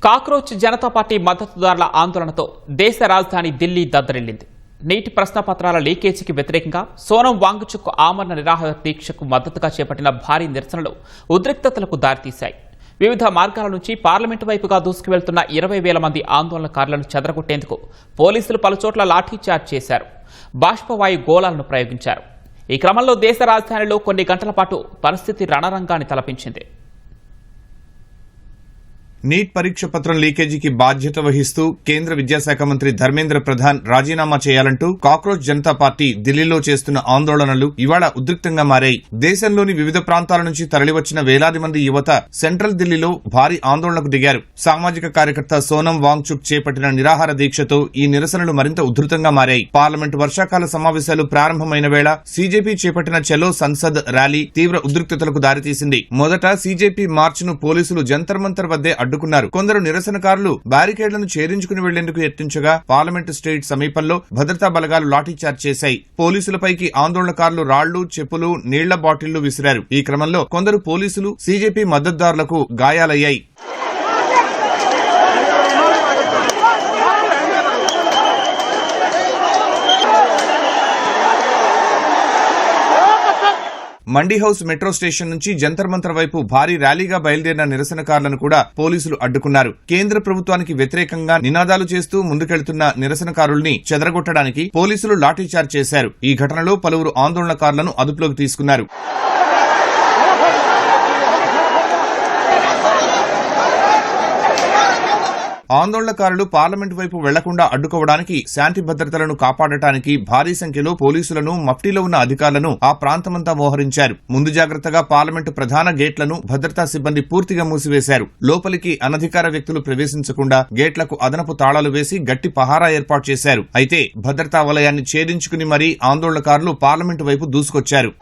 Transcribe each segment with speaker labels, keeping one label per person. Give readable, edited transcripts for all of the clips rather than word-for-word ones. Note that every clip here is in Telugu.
Speaker 1: కాక్రోచ్ జనతా పార్టీ మద్దతుదారుల ఆందోళనతో దేశ రాజధాని ఢిల్లీ దద్దరిల్లింది. నీటి ప్రశ్నపత్రాల లీకేజీకి వ్యతిరేకంగా సోనం వాంగ్చుక్ ఆమరణ నిరాహార దీక్షకు మద్దతుగా చేపట్టిన భారీ నిరసనలు ఉద్రిక్తతలకు దారితీశాయి. వివిధ మార్గాల నుంచి పార్లమెంటు వైపుగా దూసుకువెళ్తున్న 20,000 మంది ఆందోళనకారులను చెదరగొట్టేందుకు పోలీసులు పలుచోట్ల లాఠీచార్జ్ చేశారు. బాష్పవాయు గోళాలను ప్రయోగించారు. ఈ క్రమంలో దేశ రాజధానిలో కొన్ని గంటల పాటు పరిస్థితి రణరంగాన్ని తలపించింది.
Speaker 2: నీట్ పరీక్ష పత్రం లీకేజీకి బాధ్యత వహిస్తూ కేంద్ర విద్యాశాఖ మంత్రి ధర్మేంద్ర ప్రధాన్ రాజీనామా చేయాలంటూ కాక్రోచ్ జనతా పార్టీ ఢిల్లీలో చేస్తున్న ఆందోళనలు ఇవాళ ఉద్రిక్తంగా మారాయి. దేశంలోని వివిధ ప్రాంతాల నుంచి తరలివచ్చిన వేలాది మంది యువత సెంట్రల్ ఢిల్లీలో భారీ ఆందోళనకు దిగారు. సామాజిక కార్యకర్త సోనం వాంగ్చుక్ చేపట్టిన నిరాహార దీక్షతో ఈ నిరసనలు మరింత ఉధృతంగా మారాయి. పార్లమెంటు వర్షాకాల సమావేశాలు ప్రారంభమైన వేళ సీజేపీ చేపట్టిన చలో సంసద్ ర్యాలీ తీవ్ర ఉద్రిక్తతలకు దారితీసింది. మొదట సీజేపీ మార్చ్ను పోలీసులు జంతర్ మంతర్ వద్దే అడ్డుకున్నారు. కొందరు నిరసనకారులు బ్యారికేడ్లను ఛేదించుకుని వెళ్లేందుకు యత్నించగా పార్లమెంటు స్ట్రీట్ సమీపంలో భద్రతా బలగాలు లాఠీచార్జ్ చేశాయి. పోలీసులపైకి ఆందోళనకారులు రాళ్లు, చెప్పులు, నీళ్ల బాటిళ్లు విసిరారు. ఈ క్రమంలో కొందరు పోలీసులు, సీజేపీ మద్దతుదారులకు గాయాలయ్యాయి. మండీ హౌస్ మెట్రో స్టేషన్ నుంచి జంతర్ మంతర్ వైపు భారీ ర్యాలీగా బయలుదేరిన నిరసనకారులను కూడా పోలీసులు అడ్డుకున్నారు. కేంద్ర ప్రభుత్వానికి వ్యతిరేకంగా నినాదాలు చేస్తూ ముందుకెళ్తున్న నిరసనకారుల్ని చెదరగొట్టడానికి పోలీసులు లాఠీచార్జ్ చేశారు. ఈ ఘటనలో పలువురు ఆందోళనకారులను అదుపులోకి తీసుకున్నారు. ఆందోళనకారులు పార్లమెంటు వైపు వెళ్లకుండా అడ్డుకోవడానికి, శాంతి భద్రతలను కాపాడటానికి భారీ సంఖ్యలో పోలీసులను, మఫ్టీలో ఉన్న అధికారులను ఆ ప్రాంతమంతా మోహరించారు. ముందు జాగ్రత్తగా పార్లమెంటు ప్రధాన గేట్లను భద్రతా సిబ్బంది పూర్తిగా మూసివేశారు. లోపలికి అనధికార వ్యక్తులు ప్రవేశించకుండా గేట్లకు అదనపు తాళాలు వేసి గట్టి పహారా ఏర్పాటు చేశారు. అయితే భద్రతా వలయాన్ని ఛేదించుకుని మరీ ఆందోళనకారులు పార్లమెంటు వైపు దూసుకొచ్చారు.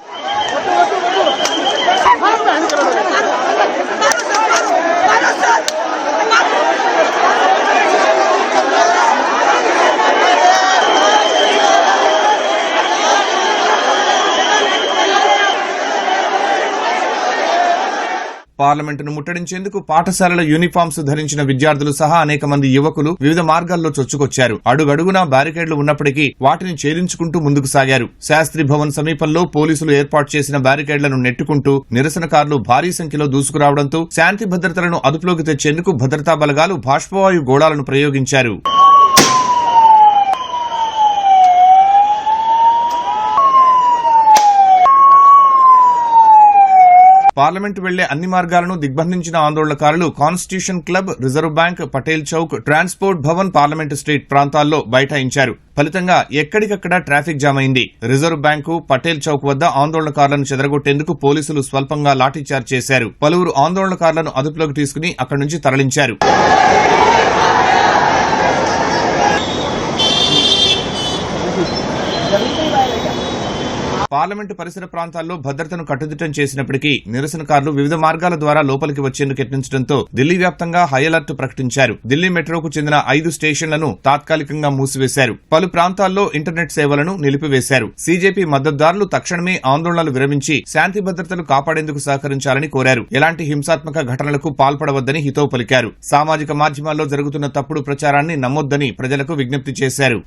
Speaker 2: పార్లమెంటును ముట్టడించేందుకు పాఠశాలల యూనిఫామ్స్ ధరించిన విద్యార్థులు సహా అనేక మంది యువకులు వివిధ మార్గాల్లో చొచ్చుకొచ్చారు. అడుగడుగునా బ్యారికేడ్లు ఉన్నప్పటికీ వాటిని ఛేదించుకుంటూ ముందుకు సాగారు. శాస్త్రి భవన్ సమీపంలో పోలీసులు ఏర్పాటు చేసిన బ్యారికేడ్లను నెట్టుకుంటూ నిరసనకారులు భారీ సంఖ్యలో దూసుకురావడంతో శాంతి భద్రతలను అదుపులోకి తెచ్చేందుకు భద్రతా బలగాలు బాష్పవాయు గోళాలను ప్రయోగించారు. పార్లమెంటు వెళ్లే అన్ని మార్గాలను దిగ్బంధించిన ఆందోళనకారులు constitution club, reserve bank, Patel Chowk, transport Bhavan, parliament street ప్రాంతాల్లో బైఠాయించారు. ఫలితంగా ఎక్కడికక్కడ ట్రాఫిక్ జామ్ అయింది. రిజర్వ్ బ్యాంకు, పటేల్ చౌక్ వద్ద ఆందోళనకారులను చెదరగొట్టేందుకు పోలీసులు స్వల్పంగా లాఠీచార్జ్ చేశారు. పలువురు ఆందోళనకారులను అదుపులోకి తీసుకుని అక్కడి నుంచి తరలించారు. పార్లమెంటు పరిసర ప్రాంతాల్లో భద్రతను కట్టుదిట్టం చేసినప్పటికీ నిరసనకారులు వివిధ మార్గాల ద్వారా లోపలికి వచ్చేందుకు యత్నించడంతో ఢిల్లీ వ్యాప్తంగా హై అలర్ట్ ప్రకటించారు. ఢిల్లీ మెట్రోకు చెందిన 5 స్టేషన్లను తాత్కాలికంగా మూసివేశారు. పలు ప్రాంతాల్లో ఇంటర్నెట్ సేవలను నిలిపివేశారు. సీజేపీ మద్దతుదారులు తక్షణమే ఆందోళనలు విరమించి శాంతి భద్రతలు కాపాడేందుకు సహకరించాలని కోరారు. ఎలాంటి హింసాత్మక ఘటనలకు పాల్పడవద్దని హితవు పలికారు. సామాజిక మాధ్యమాల్లో జరుగుతున్న తప్పుడు ప్రచారాన్ని నమ్మొద్దని ప్రజలకు విజ్ఞప్తి చేశారు.